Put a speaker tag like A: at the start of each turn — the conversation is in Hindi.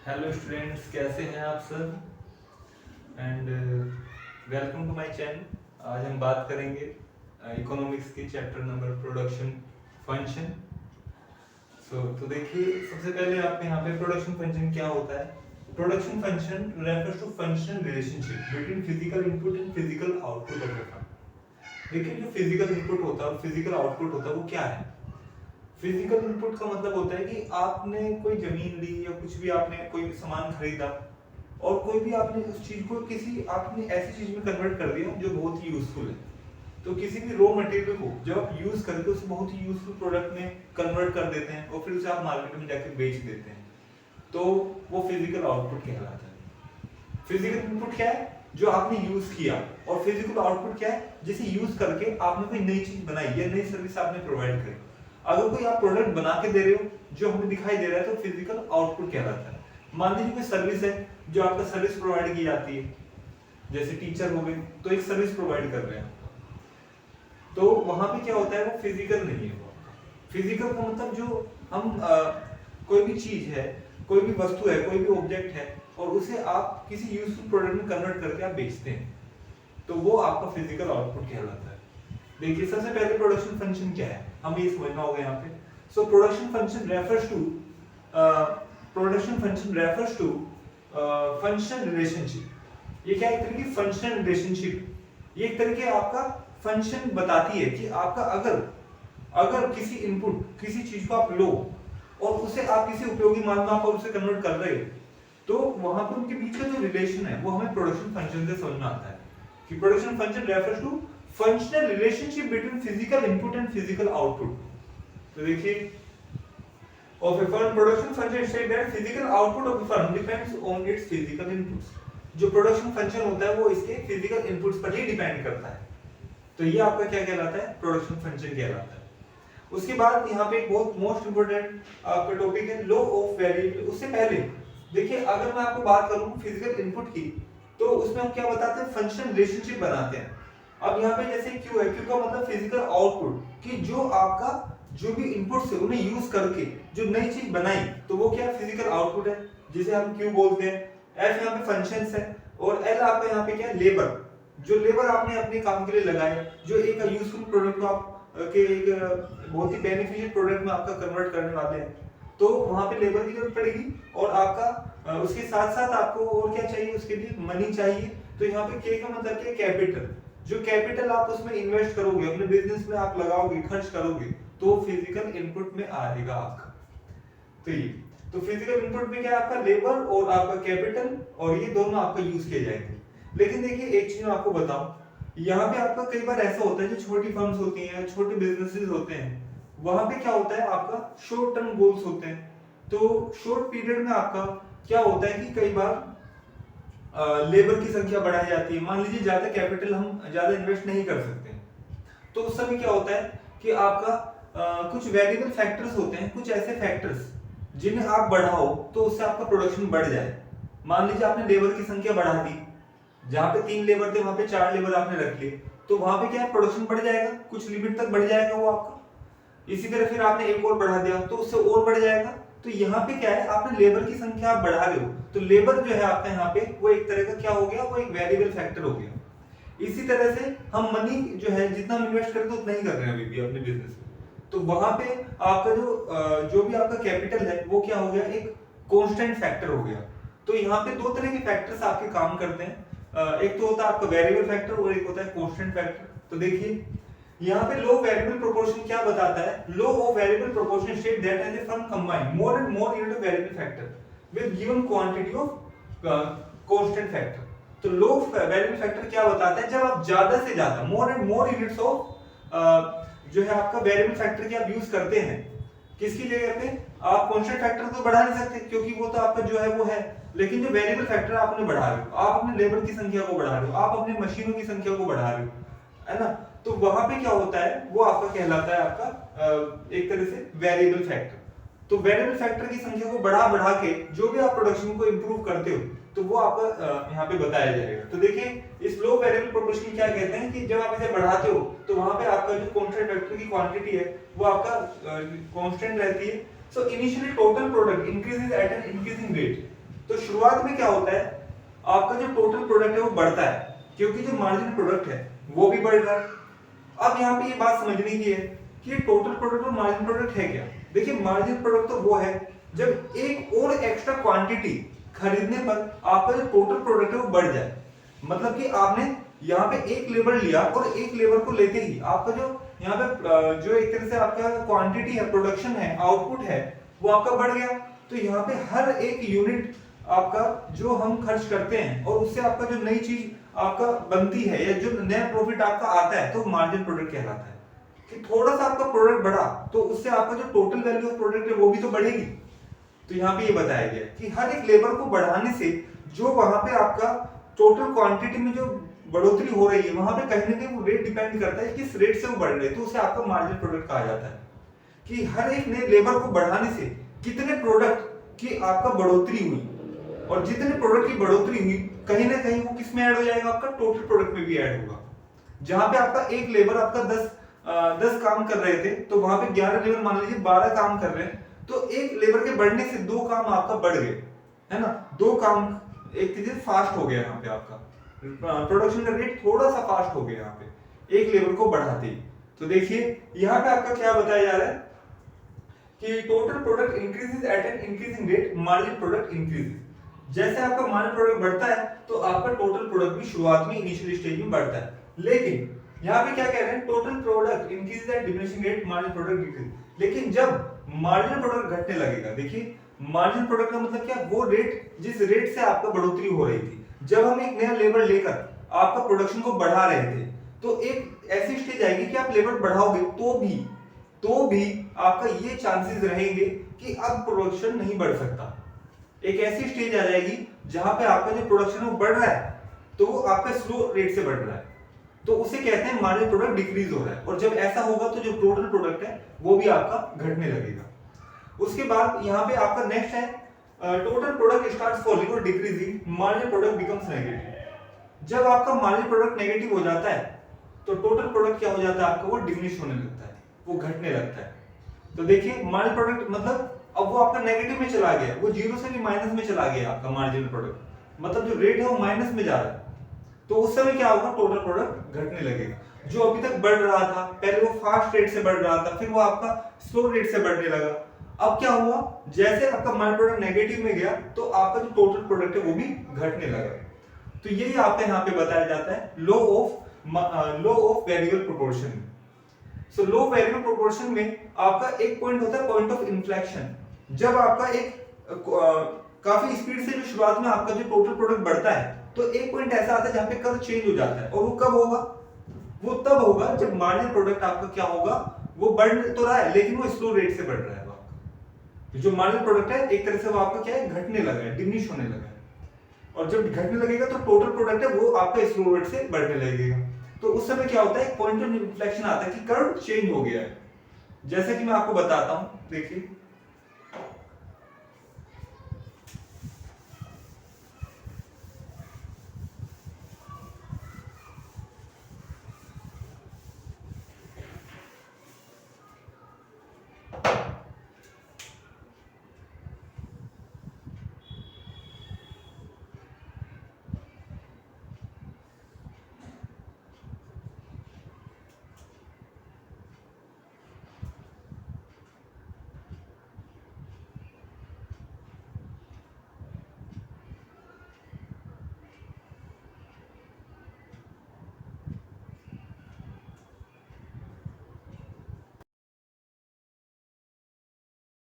A: हेलो स्टूडेंट्स, कैसे हैं आप सब and welcome to my channel. आज हम बात करेंगे इकोनॉमिक्स के चैप्टर नंबर प्रोडक्शन फंक्शन। तो देखिए, सबसे पहले आप यहाँ पे प्रोडक्शन फंक्शन क्या होता है। Production function refers to functional relationship between physical input and physical output of the function. देखिए, जो फिजिकल इनपुट होता है और फिजिकल आउटपुट होता है वो क्या है। फिजिकल इनपुट का मतलब होता है कि आपने कोई जमीन ली या कुछ भी आपने कोई सामान खरीदा और कोई भी आपने उस चीज को किसी आपने ऐसी चीज में कन्वर्ट कर दिया जो बहुत ही यूजफुल है। तो किसी भी रॉ मटेरियल को जब आप यूज करके उसे बहुत ही यूजफुल प्रोडक्ट में कन्वर्ट कर देते हैं और फिर उसे आप मार्केट में जाकर बेच देते हैं, तो वो फिजिकल आउटपुट कहलाता है। फिजिकल इनपुट क्या है? जो आपने यूज किया, और फिजिकल आउटपुट क्या है? जिसे यूज करके आपने कोई नई चीज बनाई या नई सर्विस आपने प्रोवाइड करी। अगर कोई आप प्रोडक्ट बना के दे रहे हो जो हमें दिखाई दे रहा है तो फिजिकल आउटपुट कहलाता है। मान लीजिए कोई सर्विस है जो आपका सर्विस प्रोवाइड की जाती है, जैसे टीचर हो गए तो एक सर्विस प्रोवाइड कर रहे हैं, तो वहां पे क्या होता है, वो फिजिकल नहीं है। वो फिजिकल का मतलब जो हम कोई भी चीज है, कोई भी वस्तु है, कोई भी ऑब्जेक्ट है और उसे आप किसी यूजफुल प्रोडक्ट में कन्वर्ट करके आप बेचते हैं, तो वो आपका फिजिकल आउटपुट कहलाता है। देखिए, सबसे पहले प्रोडक्शन फंक्शन क्या है हमें ये समझना होगा यहाँ पे। So production function refers to functional relationship. ये क्या है? एक तरह की फंक्शनल रिलेशनशिप। ये एक तरह के आपका फंक्शन बताती है कि आपका अगर किसी इनपुट, किसी चीज को आप लो और उसे आप किसी उपयोगी माल में आप उसे कन्वर्ट कर रहे हो, तो वहां पर उनके बीच का जो रिलेशन है वो हमें प्रोडक्शन फंक्शन से समझ में आता है कि production function refers to functional relationship between physical input and physical output. तो देखिए, of a firm production function said that physical output of a firm depends on its physical inputs। जो प्रोडक्शन फंक्शन होता है वो इसके फिजिकल इनपुट्स पर ही डिपेंड करता है। तो ये आपका क्या कहलाता है? प्रोडक्शन फंक्शन कहलाता है। उसके बाद यहाँ पे एक बहुत मोस्ट इंपोर्टेंट आपका टॉपिक है लॉ ऑफ वेरिएबल। उससे पहले देखिए, अगर मैं आपको बात करूं फिजिकल इनपुट की, तो उसमें हम क्या बताते हैं? फंक्शनल रिलेशनशिप बनाते हैं। अब यहाँ पे जैसे क्यू है, क्यू का मतलब फिजिकल आउटपुट, कि जो आपका जो भी इनपुट्स है उन्हें यूज करके जो नई चीज बनाई, तो वो क्या फिजिकल आउटपुट है, जिसे हम क्यू बोलते हैं। एफ यहाँ पे फंक्शंस है और एल आपका यहाँ पे क्या है? लेबर। जो लेबर आपने अपने काम के लिए लगाए, जो एक यूजफुल प्रोडक्ट को आप के एक बहुत ही बेनिफिशियल प्रोडक्ट में आपका कन्वर्ट करने वाले हैं, तो वहां पे लेबर की जरूरत पड़ेगी और आपका उसके साथ साथ आपको और क्या चाहिए? उसके लिए मनी चाहिए। तो यहाँ पे के का मतलब क्या? कैपिटल। जो कैपिटल आप उसमें इन्वेस्ट करोगे, अपने बिजनेस में आप लगाओगे, खर्च करोगे, तो फिजिकल इनपुट में आएगा आपका। तो ये तो फिजिकल इनपुट में क्या है? आपका लेबर और आपका कैपिटल, और ये दोनों आपका यूज किए जाएंगे। लेकिन देखिए, एक चीज मैं आपको बताऊं, यहाँ पे आपका कई बार ऐसा होता है, जो छोटी फर्म्स होती हैं, छोटे बिजनेसेस होते हैं, वहां पे क्या होता है? आपका शॉर्ट टर्म गोल्स होते हैं। तो शॉर्ट पीरियड में आपका क्या होता है कि कई बार लेबर की संख्या बढ़ाई जाती है। मान लीजिए ज्यादा कैपिटल हम ज्यादा इन्वेस्ट नहीं कर सकते, तो उस समय क्या होता है कि आपका कुछ वेरिएबल फैक्टर्स होते हैं, कुछ ऐसे फैक्टर्स जिन्हें आप बढ़ाओ तो उससे आपका प्रोडक्शन बढ़ जाए। मान लीजिए आपने लेबर की संख्या बढ़ा दी, जहां पे 3 लेबर थे वहां पे 4 लेबर आपने रख लिए, तो वहां पे क्या है? प्रोडक्शन बढ़ जाएगा, कुछ लिमिट तक बढ़ जाएगा वो आपका। इसी तरह फिर आपने एक और बढ़ा दिया तो उससे और बढ़ जाएगा। तो यहाँ पे क्या है? आपने लेबर की संख्या आप बढ़ा रहे हो, तो लेबर जो है आपका यहाँ पे वो एक तरह का क्या हो गया? वो एक वेरिएबल फैक्टर हो गया। इसी तरह से हम मनी जो है जितना हम इन्वेस्ट करते हैं उतना ही कर रहे हैं अभी भी अपने बिजनेस में, तो वहां पे आपका जो भी आपका कैपिटल है वो क्या हो गया? एक कांस्टेंट फैक्टर हो गया। तो यहाँ पे दो तरह के फैक्टर्स आपके काम करते हैं, एक तो होता है आपका वेरिएबल फैक्टर और एक होता है कांस्टेंट फैक्टर। तो देखिए, यहाँ पे लो वेरिएबल प्रोपोर्शन क्या बताता है? Law of variable proportion state that as a firm combine more and more unit of variable factor with given quantity of constant factor. तो लो वेरिएबल फैक्टर क्या बताता है? जब आप ज्यादा से ज्यादा मोर एंड मोर यूनिट्स ऑफ जो है आपका वेरिएबल फैक्टर की आप यूज करते हैं, किसकी जगह पे? आप कांस्टेंट फैक्टर तो बढ़ा नहीं सकते क्योंकि वो तो आपका जो है वो है, लेकिन जो वेरिएबल फैक्टर आपने बढ़ा रहे हो, आप अपने लेबर की संख्या को बढ़ा रहे हो, आप अपने मशीनों की संख्या को बढ़ा रहे हो, है ना? तो वहां पे क्या होता है? वो आपका कहलाता है आपका एक तरह से वेरिएबल फैक्टर। तो वेरिएबल फैक्टर की संख्या को बढ़ा बढ़ा के जो भी आप प्रोडक्शन को इंप्रूव करते हो, तो वो आपका यहाँ पे बताया जाएगा। तो देखिए, इस लो वेरिएबल प्रोपोर्शन क्या कहते हैं कि जब आप इसे बढ़ाते हो तो वहां पे आपका जो कांस्टेंट फैक्टर की क्वांटिटी है वो आपका कांस्टेंट रहती है। So initially total product increases eight an increasing rate. तो शुरुआत में क्या होता है, आपका जो टोटल प्रोडक्ट है वो बढ़ता है, क्योंकि जो मार्जिनल प्रोडक्ट है वो भी बढ़ रहा है। अब यहाँ पे ये बात समझने की है कि टोटल प्रोडक्ट और मार्जिनल प्रोडक्ट है क्या। देखिए मार्जिनल प्रोडक्ट तो वो है जब एक और एक्स्ट्रा क्वांटिटी खरीदने पर आपका जो टोटल प्रोडक्ट है वो बढ़ जाए। मतलब कि आपने यहाँ पे एक लेबर लिया और एक लेबर को लेते ही आपका जो यहाँ पे जो एक तरह से आपका क्वांटिटी है, प्रोडक्शन है, आउटपुट है, वो आपका बढ़ गया। तो यहाँ पे हर एक यूनिट आपका जो हम खर्च करते हैं और उससे आपका जो नई चीज आपका बनती है या जो नया प्रॉफिट आपका आता है तो मार्जिन प्रोडक्ट कहलाता है। कि थोड़ा सा आपका प्रोडक्ट बढ़ा तो उससे आपका जो टोटल वैल्यू ऑफ प्रोडक्ट है वो भी तो बढ़ेगी। तो यहाँ पे ये बताया गया कि हर एक लेबर को बढ़ाने से जो वहां पे आपका टोटल क्वांटिटी में जो बढ़ोतरी हो रही है वहां पे कहीं ना कहीं वो रेट डिपेंड करता है किस रेट से वो बढ़ रहे हैं, तो उसे आपका मार्जिन प्रोडक्ट कहा जाता है। कि हर एक नए लेबर को बढ़ाने से कितने प्रोडक्ट की आपका बढ़ोतरी हुई और जितने प्रोडक्ट की बढ़ोतरी हुई कहीं ना कहीं वो किस में ऐड हो जाएगा, आपका टोटल प्रोडक्ट में भी ऐड होगा। जहां पे आपका एक लेबर आपका 10 काम कर रहे थे तो वहां पे 11 लेबर मान लीजिए 12 काम कर रहे हैं, तो एक लेबर के बढ़ने से 2 काम आपका बढ़ गए, है ना। 2 काम एक चीज फास्ट हो गया, यहाँ पे आपका प्रोडक्शन का रेट थोड़ा सा फास्ट हो गया यहाँ पे एक लेबर को बढ़ाते ही। तो देखिए यहाँ पे आपका क्या बताया जा रहा है कि total product increases eight an increasing rate, margin product increases. जैसे आपका मार्जिन प्रोडक्ट बढ़ता है तो आपका टोटल प्रोडक्ट भी शुरुआत में इनिशियल स्टेज में बढ़ता है। लेकिन यहाँ पे क्या कह रहे हैं, total product increases eight diminishing rate, margin product decrease. लेकिन जब मार्जिनल प्रोडक्ट घटने लगेगा, देखिए मार्जिनल प्रोडक्ट का मतलब क्या, वो रेट जिस रेट से आपका बढ़ोतरी हो रही थी, जब हम एक नया लेबर लेकर आपका प्रोडक्शन को बढ़ा रहे थे तो एक ऐसी स्टेज आएगी कि आप लेबर बढ़ाओगे तो भी आपका ये चांसेस रहेंगे कि अब प्रोडक्शन नहीं बढ़ सकता। एक ऐसी स्टेज आ जाएगी जहां पे आपका जो प्रोडक्शन है वो बढ़ रहा है तो वो आपका स्लो रेट से बढ़ रहा है, तो उसे कहते हैं मार्जिनल प्रोडक्ट डिक्रीज हो रहा है। और जब ऐसा होगा तो जो टोटल प्रोडक्ट है वो भी आपका घटने लगेगा। उसके बाद यहाँ पे आपका नेक्स्ट है टोटल प्रोडक्ट स्टार्ट्स फॉलिंग और decreasing, marginal product becomes negative. जब आपका मार्जिनल प्रोडक्ट नेगेटिव हो जाता है तो टोटल प्रोडक्ट क्या हो जाता है, आपका वो डिमिनिश होने लगता है, वो घटने लगता है। तो देखिए मार्जिनल प्रोडक्ट मतलब अब वो आपका नेगेटिव में चला गया, वो जीरो से भी माइनस में चला गया आपका मार्जिनल प्रोडक्ट, मतलब जो रेट है वो माइनस में जा रहा है। तो उस समय क्या होगा, टोटल प्रोडक्ट घटने लगेगा। जो अभी तक बढ़ रहा था, पहले वो फास्ट रेट से बढ़ रहा था, फिर वो आपका स्लो रेट से बढ़ने लगा। अब क्या हुआ, जैसे आपका मार्जिनल प्रोडक्ट नेगेटिव में गया तो आपका जो टोटल प्रोडक्ट है वो भी घटने लगा। तो यही आपको यहाँ पे बताया जाता है law of variable proportion. So low variable proportion में आपका एक पॉइंट होता है पॉइंट ऑफ इन्फ्लेक्शन। जब आपका एक काफी स्पीड से जो शुरुआत में आपका जो टोटल प्रोडक्ट बढ़ता है तो एक पॉइंट ऐसा आता है जहां पे कर्व चेंज हो जाता है। और वो कब होगा, वो तब होगा जब मार्जिनल प्रोडक्ट आपका क्या होगा, वो बढ़ तो रहा है लेकिन वो स्लो रेट से बढ़ रहा है। तो जो मार्जिनल प्रोडक्ट है एक तरह से वो आपका क्या है, घटने लगा है, डिमिनिश होने लगा है। और जब घटने लगेगा तो टोटल प्रोडक्ट है वो आपका स्लो रेट से बढ़ने लगेगा। तो उस समय क्या होता है, एक पॉइंट ऑफ इन्फ्लेक्शन आता है कि कर्व चेंज हो गया है। जैसे कि मैं आपको बताता हूं, देखिए